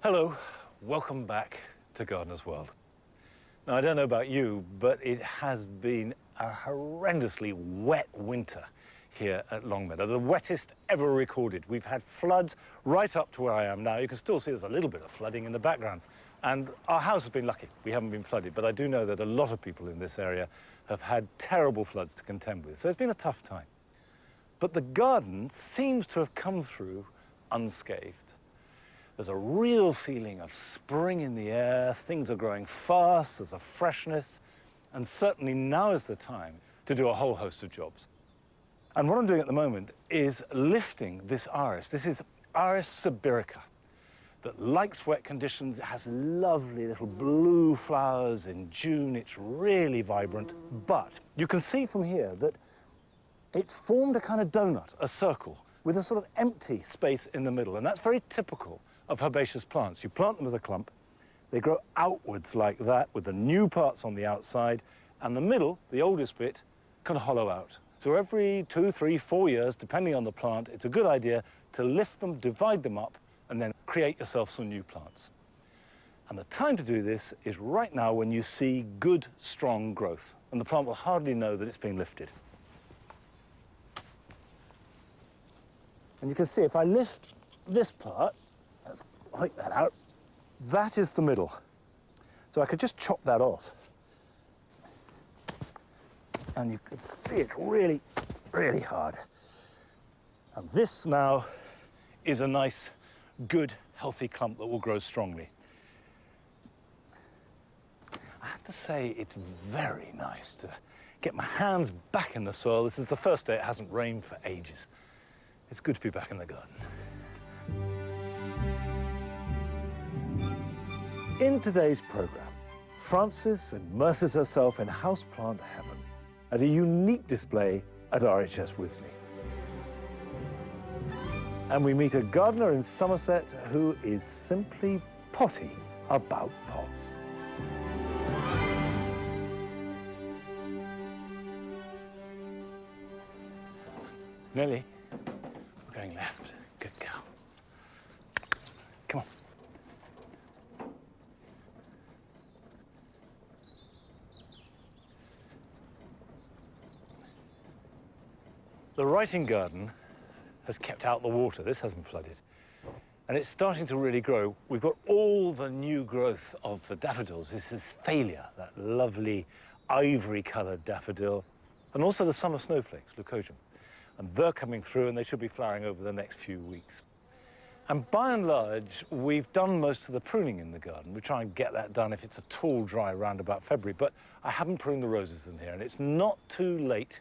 Hello, welcome back to Gardener's World. Now, I don't know about you, but it has been a horrendously wet winter here at Longmeadow, the wettest ever recorded. We've had floods right up to where I am now. You can still see there's a little bit of flooding in the background. And our house has been lucky. We haven't been flooded, but I do know that a lot of people in this area have had terrible floods to contend with. So it's been a tough time. But the garden seems to have come through unscathed. There's a real feeling of spring in the air, things are growing fast, there's a freshness, and certainly now is the time to do a whole host of jobs. And what I'm doing at the moment is lifting this iris. This is Iris sibirica that likes wet conditions. It has lovely little blue flowers in June. It's really vibrant, but you can see from here that it's formed a kind of donut, a circle, with a sort of empty space in the middle, and that's very typical of herbaceous plants. You plant them as a clump, they grow outwards like that with the new parts on the outside, and the middle, the oldest bit, can hollow out. So every 2, 3, 4 years, depending on the plant, it's a good idea to lift them, divide them up, and then create yourself some new plants. And the time to do this is right now when you see good, strong growth, and the plant will hardly know that it's being lifted. And you can see if I lift this part, let's hike that out, that is the middle. So I could just chop that off. And you can see it's really, really hard. And this now is a nice, good, healthy clump that will grow strongly. I have to say it's very nice to get my hands back in the soil. This is the first day it hasn't rained for ages. It's good to be back in the garden. In today's program, Frances immerses herself in houseplant heaven at a unique display at RHS Wisley. And we meet a gardener in Somerset who is simply potty about pots. Nellie, we're going left. Good girl. Come on. The writing garden has kept out the water. This hasn't flooded. And it's starting to really grow. We've got all the new growth of the daffodils. This is Thalia, that lovely ivory-coloured daffodil, and also the summer snowflakes, leucojum. And they're coming through, and they should be flowering over the next few weeks. And by and large, we've done most of the pruning in the garden. We try and get that done if it's at all dry around about February. But I haven't pruned the roses in here, and it's not too late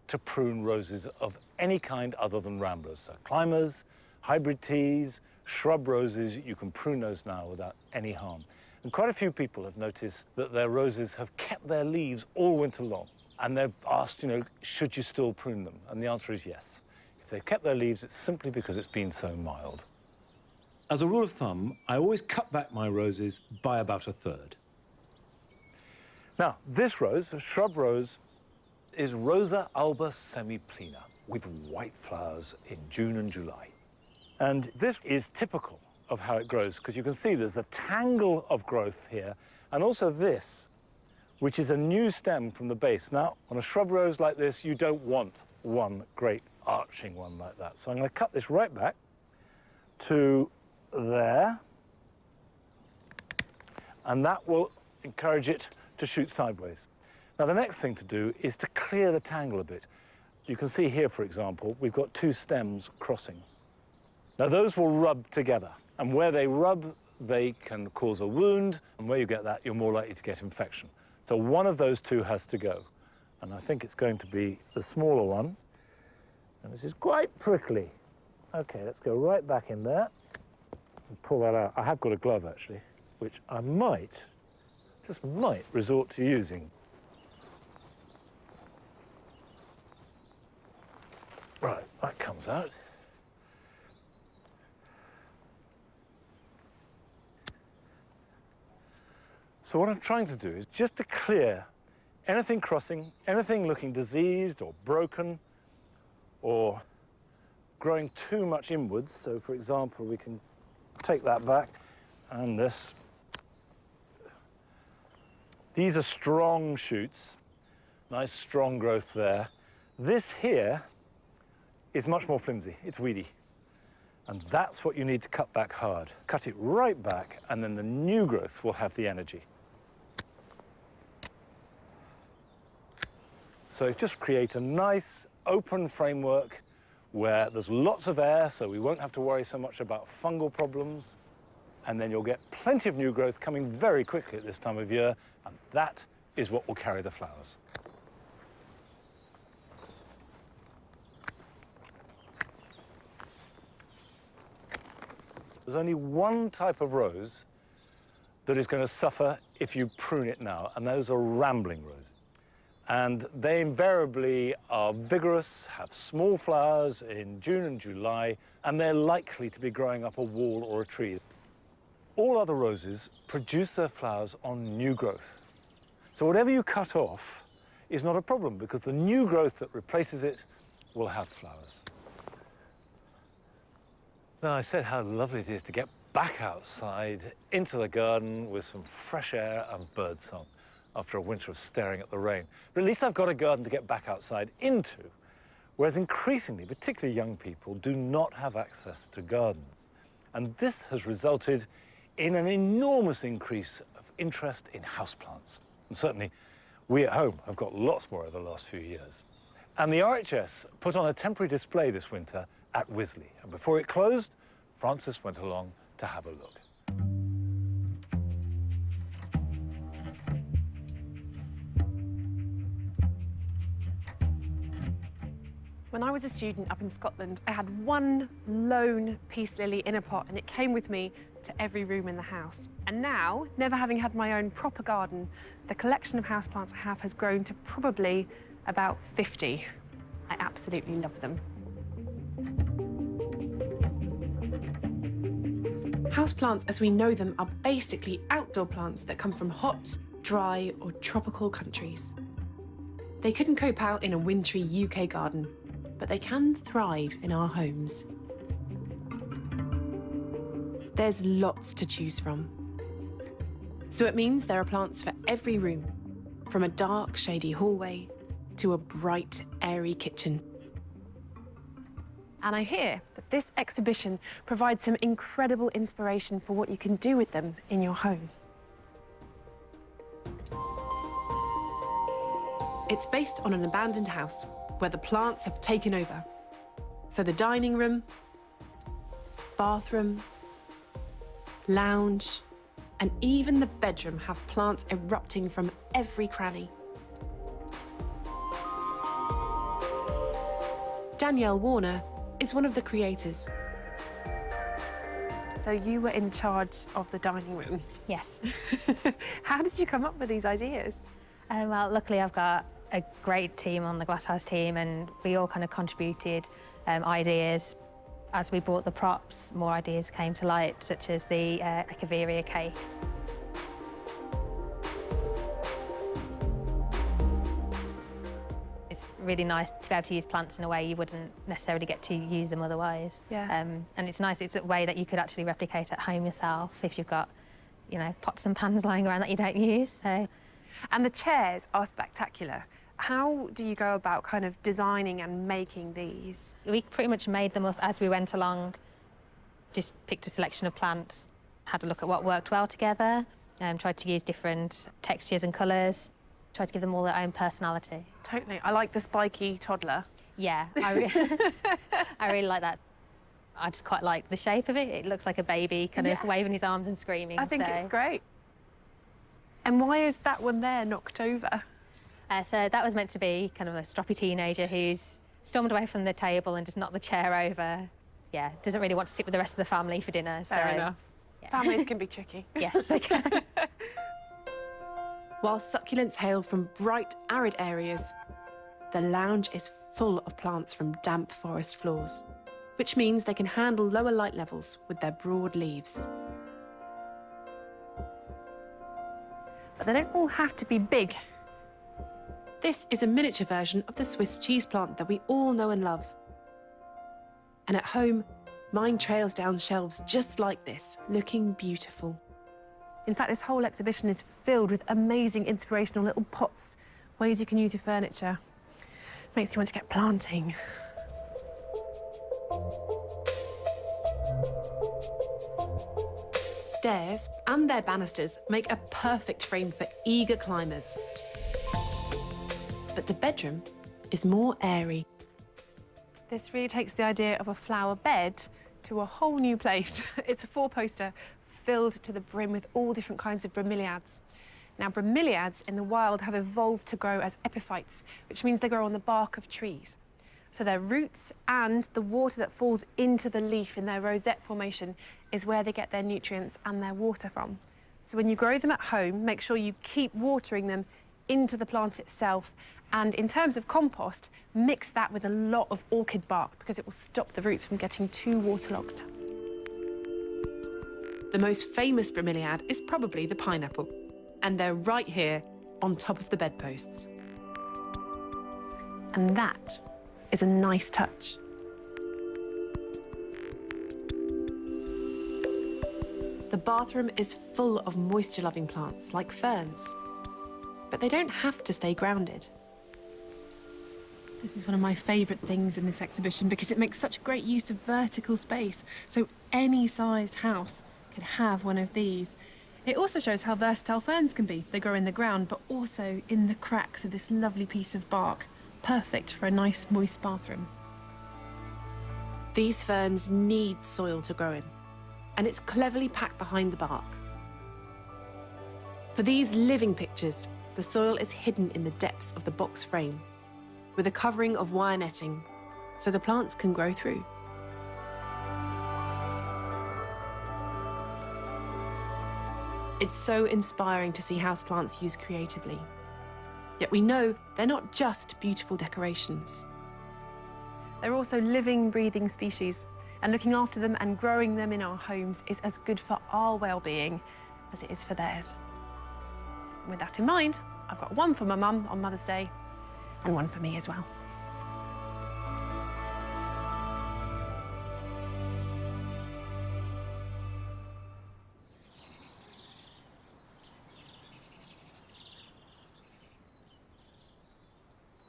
to prune roses of any kind other than ramblers. So climbers, hybrid teas, shrub roses, you can prune those now without any harm. And quite a few people have noticed that their roses have kept their leaves all winter long. And they've asked, should you still prune them? And the answer is yes. If they've kept their leaves, it's simply because it's been so mild. As a rule of thumb, I always cut back my roses by about a third. Now, this rose, a shrub rose, is Rosa alba semiplena with white flowers in June and July. And this is typical of how it grows, because you can see there's a tangle of growth here, and also this, which is a new stem from the base. Now, on a shrub rose like this, you don't want one great arching one like that. So I'm going to cut this right back to there, and that will encourage it to shoot sideways. Now, the next thing to do is to clear the tangle a bit. You can see here, for example, we've got two stems crossing. Now, those will rub together, and where they rub, they can cause a wound, and where you get that, you're more likely to get infection. So one of those two has to go, and I think it's going to be the smaller one, and this is quite prickly. Okay, let's go right back in there and pull that out. I have got a glove, actually, which I might, just might, resort to using. Right, that comes out. So what I'm trying to do is just to clear anything crossing, anything looking diseased or broken or growing too much inwards. So, for example, we can take that back and this. These are strong shoots, nice strong growth there. This here is much more flimsy, it's weedy. And that's what you need to cut back hard. Cut it right back, and then the new growth will have the energy. So just create a nice open framework where there's lots of air, so we won't have to worry so much about fungal problems. And then you'll get plenty of new growth coming very quickly at this time of year, and that is what will carry the flowers. There's only one type of rose that is going to suffer if you prune it now, and those are rambling roses. And they invariably are vigorous, have small flowers in June and July, and they're likely to be growing up a wall or a tree. All other roses produce their flowers on new growth. So whatever you cut off is not a problem, because the new growth that replaces it will have flowers. Now, I said how lovely it is to get back outside into the garden with some fresh air and birdsong after a winter of staring at the rain. But at least I've got a garden to get back outside into, whereas increasingly, particularly young people, do not have access to gardens. And this has resulted in an enormous increase of interest in houseplants. And certainly, we at home have got lots more over the last few years. And the RHS put on a temporary display this winter at Wisley. And before it closed, Francis went along to have a look. When I was a student up in Scotland, I had one lone peace lily in a pot, and it came with me to every room in the house. And now, never having had my own proper garden, the collection of houseplants I have has grown to probably about 50. I absolutely love them. Houseplants, as we know them, are basically outdoor plants that come from hot, dry, or tropical countries. They couldn't cope out in a wintry UK garden, but they can thrive in our homes. There's lots to choose from. So it means there are plants for every room, from a dark, shady hallway to a bright, airy kitchen. And I hear that this exhibition provides some incredible inspiration for what you can do with them in your home. It's based on an abandoned house where the plants have taken over. So the dining room, bathroom, lounge, and even the bedroom have plants erupting from every cranny. Danielle Warner is one of the creators. So you were in charge of the dining room? Yes. How did you come up with these ideas? Well, luckily I've got a great team on the Glasshouse team, and we all kind of contributed ideas. As we brought the props, more ideas came to light, such as the Echeveria cake. It's really nice to be able to use plants in a way you wouldn't necessarily get to use them otherwise. Yeah. And it's nice, it's a way that you could actually replicate at home yourself if you've got, you know, pots and pans lying around that you don't use, so. And the chairs are spectacular. How do you go about kind of designing and making these? We pretty much made them up as we went along. Just picked a selection of plants, had a look at what worked well together, tried to use different textures and colours, tried to give them all their own personality. Totally. I like the spiky toddler. Yeah, I really like that. I just quite like the shape of it. It looks like a baby kind of waving his arms and screaming. I think it's great. And why is that one there knocked over? So that was meant to be kind of a stroppy teenager who's stormed away from the table and just knocked the chair over. Yeah, doesn't really want to sit with the rest of the family for dinner. Fair enough. Yeah. Families can be tricky. Yes, they can. While succulents hail from bright, arid areas, the lounge is full of plants from damp forest floors, which means they can handle lower light levels with their broad leaves. But they don't all have to be big. This is a miniature version of the Swiss cheese plant that we all know and love. And at home, Mine trails down shelves just like this, looking beautiful. In fact, this whole exhibition is filled with amazing inspirational little pots, ways you can use your furniture. Makes you want to get planting. Stairs and their banisters make a perfect frame for eager climbers. But the bedroom is more airy. This really takes the idea of a flower bed to a whole new place. It's a four-poster filled to the brim with all different kinds of bromeliads. Now, bromeliads in the wild have evolved to grow as epiphytes, which means they grow on the bark of trees. So their roots and the water that falls into the leaf in their rosette formation is where they get their nutrients and their water from. So when you grow them at home, make sure you keep watering them into the plant itself. And in terms of compost, mix that with a lot of orchid bark because it will stop the roots from getting too waterlogged. The most famous bromeliad is probably the pineapple, and they're right here on top of the bedposts. And that is a nice touch. The bathroom is full of moisture-loving plants like ferns, but they don't have to stay grounded. This is one of my favourite things in this exhibition because it makes such a great use of vertical space, so any sized house can have one of these. It also shows how versatile ferns can be. They grow in the ground, but also in the cracks of this lovely piece of bark. Perfect for a nice, moist bathroom. These ferns need soil to grow in, and it's cleverly packed behind the bark. For these living pictures, the soil is hidden in the depths of the box frame, with a covering of wire netting, so the plants can grow through. It's so inspiring to see houseplants used creatively. Yet we know they're not just beautiful decorations. They're also living, breathing species, and looking after them and growing them in our homes is as good for our well-being as it is for theirs. And with that in mind, I've got one for my mum on Mother's Day and one for me as well.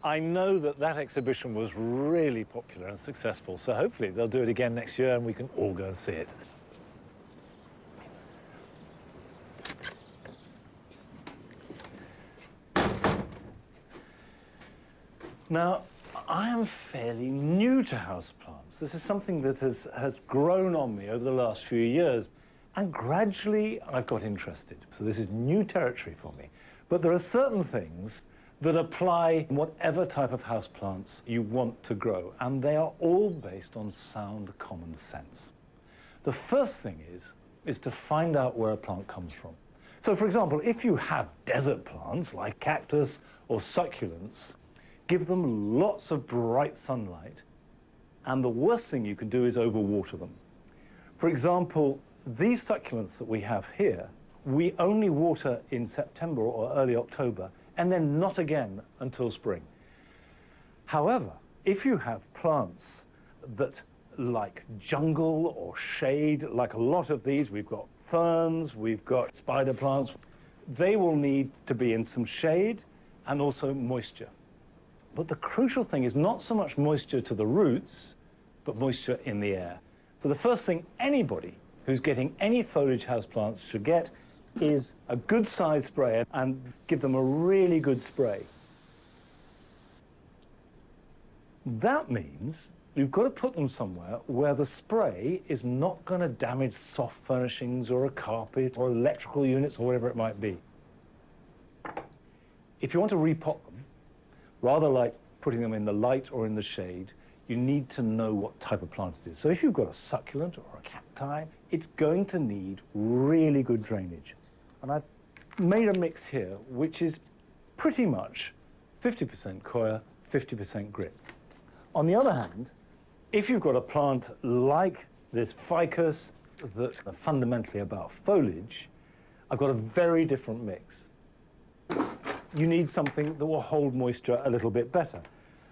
I know that that exhibition was really popular and successful, so hopefully they'll do it again next year and we can all go and see it. Now, I am fairly new to houseplants. This is something that has grown on me over the last few years, and gradually I've got interested. So this is new territory for me. But there are certain things that apply in whatever type of houseplants you want to grow, and they are all based on sound common sense. The first thing is to find out where a plant comes from. So, for example, if you have desert plants like cactus or succulents, give them lots of bright sunlight, and the worst thing you can do is overwater them. For example, these succulents that we have here, we only water in September or early October, and then not again until spring. However, if you have plants that like jungle or shade, like a lot of these, we've got ferns, we've got spider plants, they will need to be in some shade and also moisture. But the crucial thing is not so much moisture to the roots, but moisture in the air. So the first thing anybody who's getting any foliage houseplants should get is a good size sprayer and give them a really good spray. That means you've got to put them somewhere where the spray is not going to damage soft furnishings or a carpet or electrical units or whatever it might be. If you want to repot them, rather like putting them in the light or in the shade, you need to know what type of plant it is. So if you've got a succulent or a cacti, it's going to need really good drainage. And I've made a mix here, which is pretty much 50% coir, 50% grit. On the other hand, if you've got a plant like this ficus that are fundamentally about foliage, I've got a very different mix. You need something that will hold moisture a little bit better.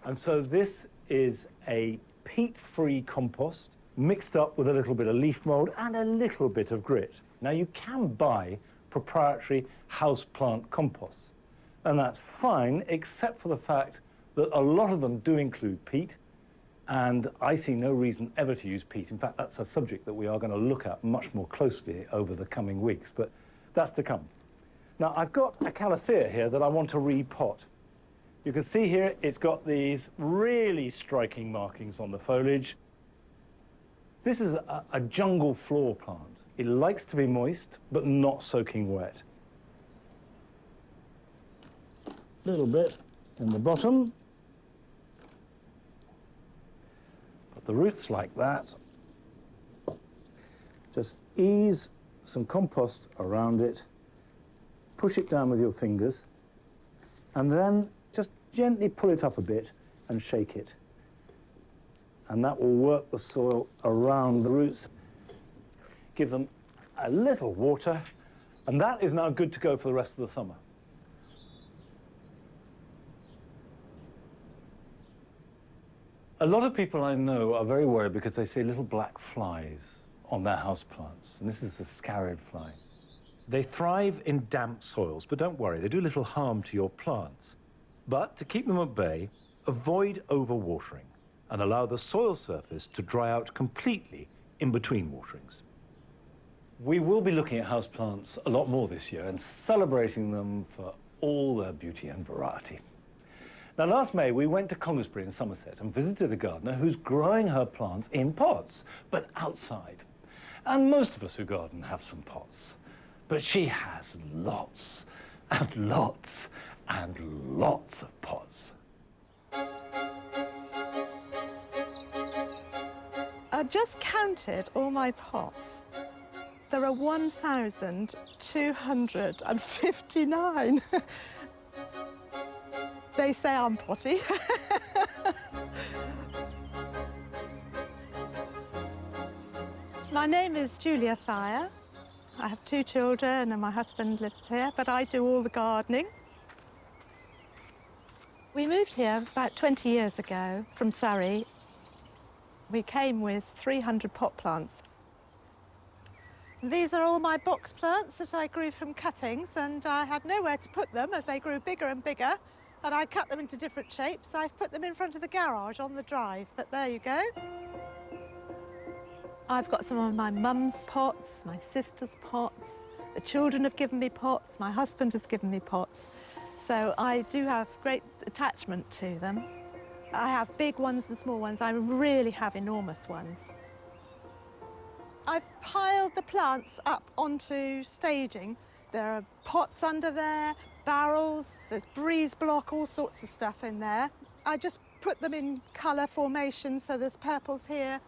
And so this is a peat-free compost mixed up with a little bit of leaf mould and a little bit of grit. Now, you can buy proprietary houseplant composts, and that's fine, except for the fact that a lot of them do include peat, and I see no reason ever to use peat. In fact, that's a subject that we are going to look at much more closely over the coming weeks, but that's to come. Now, I've got a calathea here that I want to repot. You can see here it's got these really striking markings on the foliage. This is a jungle floor plant. It likes to be moist, but not soaking wet. A little bit in the bottom. Put the roots like that. Just ease some compost around it. Push it down with your fingers, and then just gently pull it up a bit and shake it. And that will work the soil around the roots. Give them a little water, and that is now good to go for the rest of the summer. A lot of people I know are very worried because they see little black flies on their houseplants, and this is the scarab fly. They thrive in damp soils, but don't worry, they do little harm to your plants. But to keep them at bay, avoid overwatering and allow the soil surface to dry out completely in between waterings. We will be looking at houseplants a lot more this year and celebrating them for all their beauty and variety. Now, last May, we went to Congressbury in Somerset and visited a gardener who's growing her plants in pots, but outside. And most of us who garden have some pots. But she has lots and lots and lots of pots. I just counted all my pots. There are 1,259. They say I'm potty. My name is Julia Thayer. I have 2 children and my husband lives here, but I do all the gardening. We moved here about 20 years ago from Surrey. We came with 300 pot plants. These are all my box plants that I grew from cuttings, and I had nowhere to put them as they grew bigger and bigger, and I cut them into different shapes. I've put them in front of the garage on the drive, but there you go. I've got some of my mum's pots, my sister's pots. The children have given me pots. My husband has given me pots. So I do have great attachment to them. I have big ones and small ones. I really have enormous ones. I've piled the plants up onto staging. There are pots under there, barrels, there's breeze block, all sorts of stuff in there. I just put them in colour formation, so there's purples here,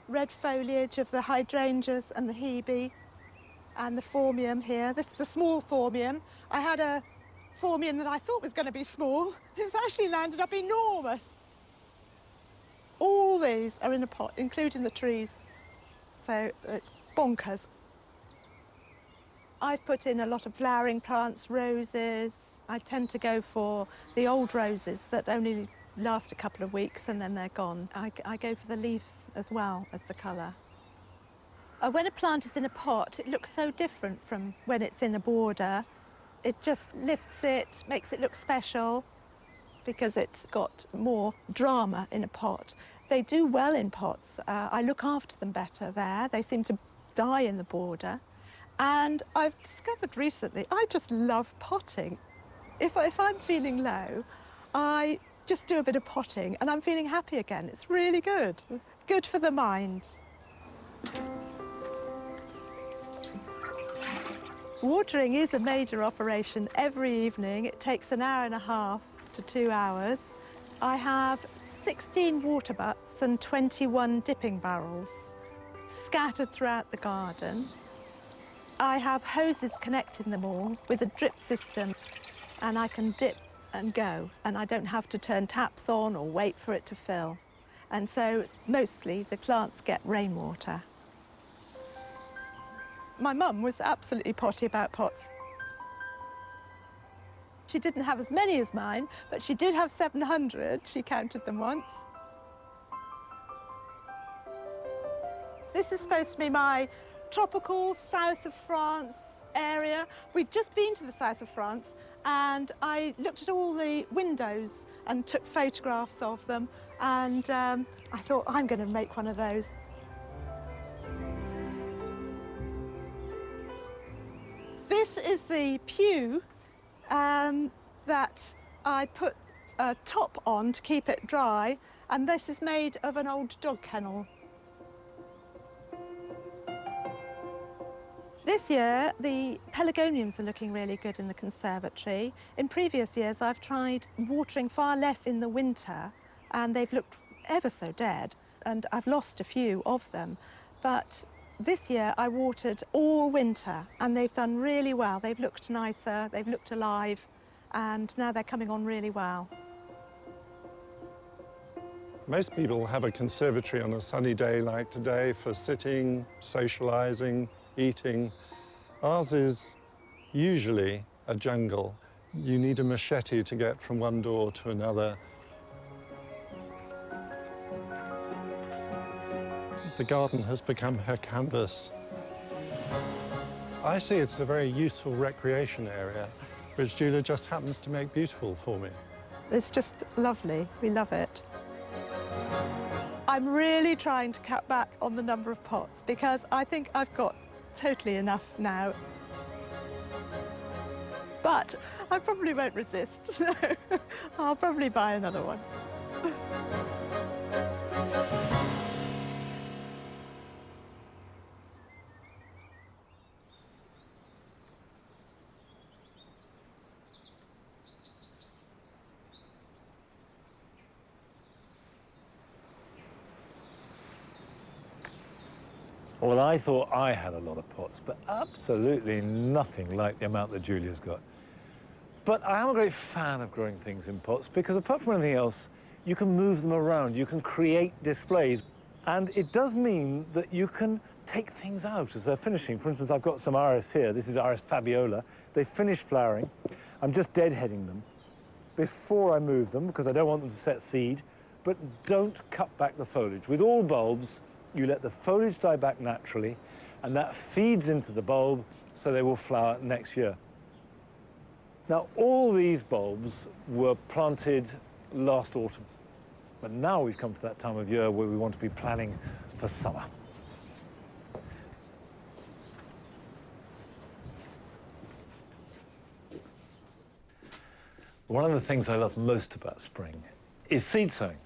red foliage of the hydrangeas and the hebe, and the phormium here. This is a small phormium. I had a phormium that I thought was going to be small. It's actually landed up enormous. All these are in a pot, including the trees. So it's bonkers. I've put in a lot of flowering plants, roses. I tend to go for the old roses that only last a couple of weeks and then they're gone. I go for the leaves as well as the colour. When a plant is in a pot, it looks so different from when it's in a border. It just lifts it, makes it look special because it's got more drama in a pot. They do well in pots. I look after them better there. They seem to die in the border. And I've discovered recently, I just love potting. If I'm feeling low, I just do a bit of potting and I'm feeling happy again. It's really good. Good for the mind. Watering is a major operation every evening. It takes an hour and a half to 2 hours. I have 16 water butts and 21 dipping barrels scattered throughout the garden. I have hoses connecting them all with a drip system, and I can dip and go, and I don't have to turn taps on or wait for it to fill. And so mostly the plants get rainwater. My mum was absolutely potty about pots. She didn't have as many as mine, but she did have 700. She counted them once. This is supposed to be my tropical south of France area. We'd just been to the south of France and I looked at all the windows and took photographs of them, and I thought, I'm going to make one of those. This is the pew that I put a top on to keep it dry, and this is made of an old dog kennel. This year, the pelargoniums are looking really good in the conservatory. In previous years, I've tried watering far less in the winter, and they've looked ever so dead, and I've lost a few of them. But this year, I watered all winter, and they've done really well. They've looked nicer, they've looked alive, and now they're coming on really well. Most people have a conservatory on a sunny day like today for sitting, socialising, eating. Ours is usually a jungle. You need a machete to get from one door to another. The garden has become her canvas. I see it's a very useful recreation area, which Julia just happens to make beautiful for me. It's just lovely. We love it. I'm really trying to cut back on the number of pots because I think I've got totally enough now. But I probably won't resist. No, I'll probably buy another one. Well, I thought I had a lot of pots, but absolutely nothing like the amount that Julia's got. But I am a great fan of growing things in pots because apart from anything else, you can move them around, you can create displays, and it does mean that you can take things out as they're finishing. For instance, I've got some iris here. This is Iris fabiola. They finished flowering. I'm just deadheading them before I move them because I don't want them to set seed, but don't cut back the foliage. With all bulbs, you let the foliage die back naturally, and that feeds into the bulb so they will flower next year. Now, all these bulbs were planted last autumn, but now we've come to that time of year where we want to be planning for summer. One of the things I love most about spring is seed sowing,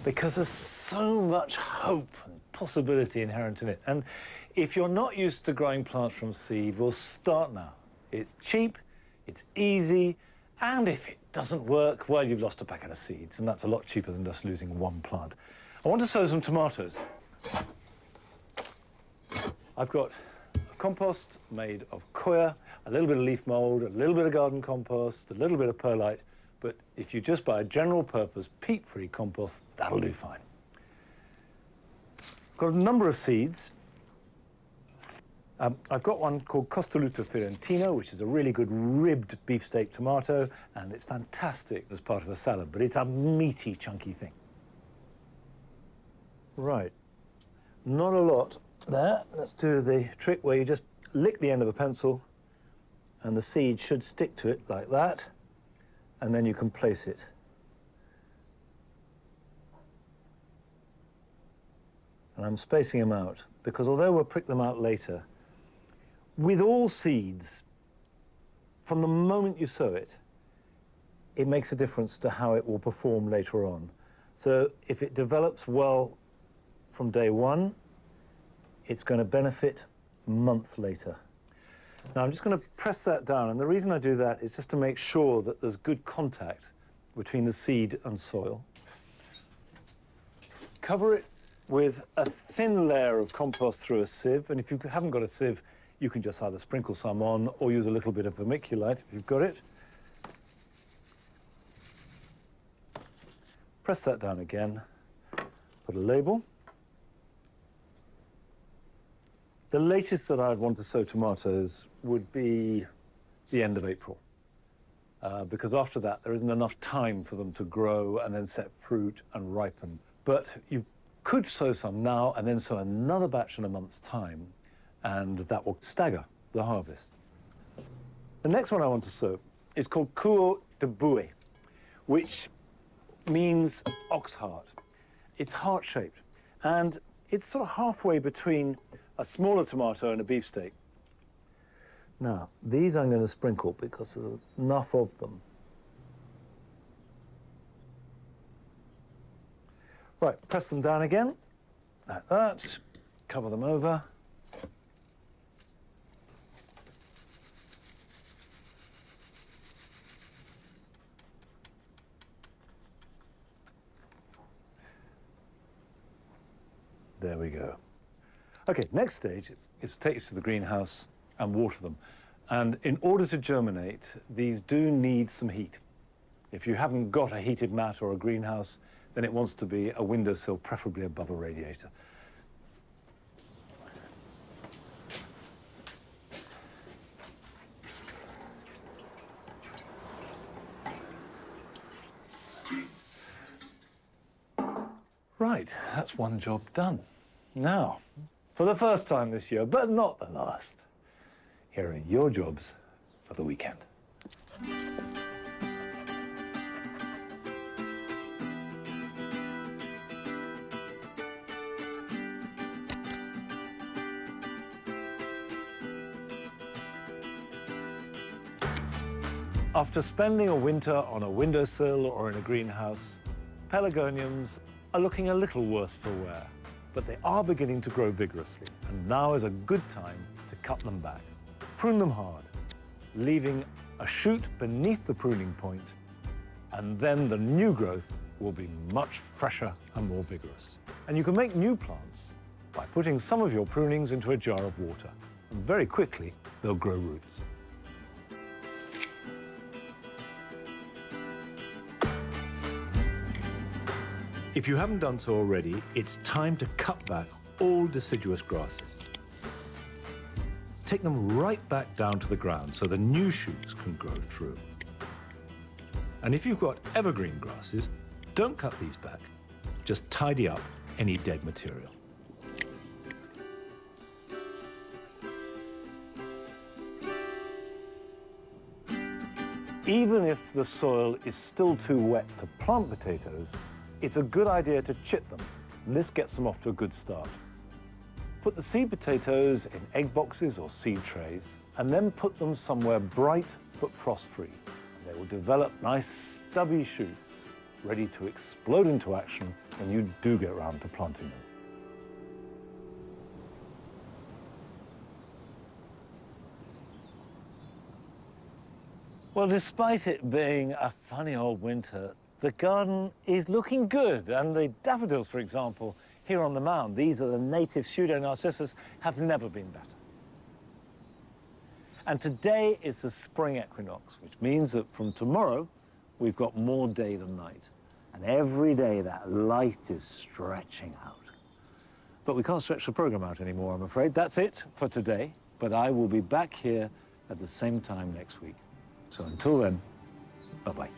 because there's so much hope and possibility inherent in it. And if you're not used to growing plants from seed, we'll start now. It's cheap, it's easy, and if it doesn't work, well, you've lost a packet of seeds, and that's a lot cheaper than just losing one plant. I want to sow some tomatoes. I've got a compost made of coir, a little bit of leaf mould, a little bit of garden compost, a little bit of perlite, but if you just buy a general purpose peat-free compost, that'll do fine. Got a number of seeds. I've got one called Costoluto Fiorentino, which is a really good ribbed beefsteak tomato, and it's fantastic as part of a salad, but it's a meaty, chunky thing. Right, not a lot there. Let's do the trick where you just lick the end of a pencil, and the seed should stick to it like that, and then you can place it. And I'm spacing them out, because although we'll prick them out later, with all seeds, from the moment you sow it, it makes a difference to how it will perform later on. So if it develops well from day one, it's going to benefit months later. Now I'm just going to press that down, and the reason I do that is just to make sure that there's good contact between the seed and soil. Cover it with a thin layer of compost through a sieve, and if you haven't got a sieve, you can just either sprinkle some on or use a little bit of vermiculite if you've got it. Press that down again, put a label. The latest that I'd want to sow tomatoes would be the end of April, because after that there isn't enough time for them to grow and then set fruit and ripen. But you've could sow some now and then sow another batch in a month's time, and that will stagger the harvest. The next one I want to sow is called cure de bouet, which means ox heart. It's heart-shaped, and it's sort of halfway between a smaller tomato and a beefsteak. Now, these I'm going to sprinkle because there's enough of them. Right, press them down again, like that, cover them over. There we go. Okay, next stage is to take these to the greenhouse and water them. And in order to germinate, these do need some heat. If you haven't got a heated mat or a greenhouse, then it wants to be a windowsill, preferably above a radiator. Right, that's one job done. Now, for the first time this year, but not the last, here are your jobs for the weekend. After spending a winter on a windowsill or in a greenhouse, pelargoniums are looking a little worse for wear, but they are beginning to grow vigorously, and now is a good time to cut them back. Prune them hard, leaving a shoot beneath the pruning point, and then the new growth will be much fresher and more vigorous. And you can make new plants by putting some of your prunings into a jar of water, and very quickly they'll grow roots. If you haven't done so already, it's time to cut back all deciduous grasses. Take them right back down to the ground so the new shoots can grow through. And if you've got evergreen grasses, don't cut these back. Just tidy up any dead material. Even if the soil is still too wet to plant potatoes, it's a good idea to chip them, and this gets them off to a good start. Put the seed potatoes in egg boxes or seed trays, and then put them somewhere bright but frost-free. They will develop nice stubby shoots, ready to explode into action when you do get around to planting them. Well, despite it being a funny old winter, the garden is looking good, and the daffodils, for example, here on the mound, these are the native pseudo-narcissus, have never been better. And today is the spring equinox, which means that from tomorrow, we've got more day than night. And every day that light is stretching out. But we can't stretch the program out anymore, I'm afraid. That's it for today, but I will be back here at the same time next week. So until then, bye-bye.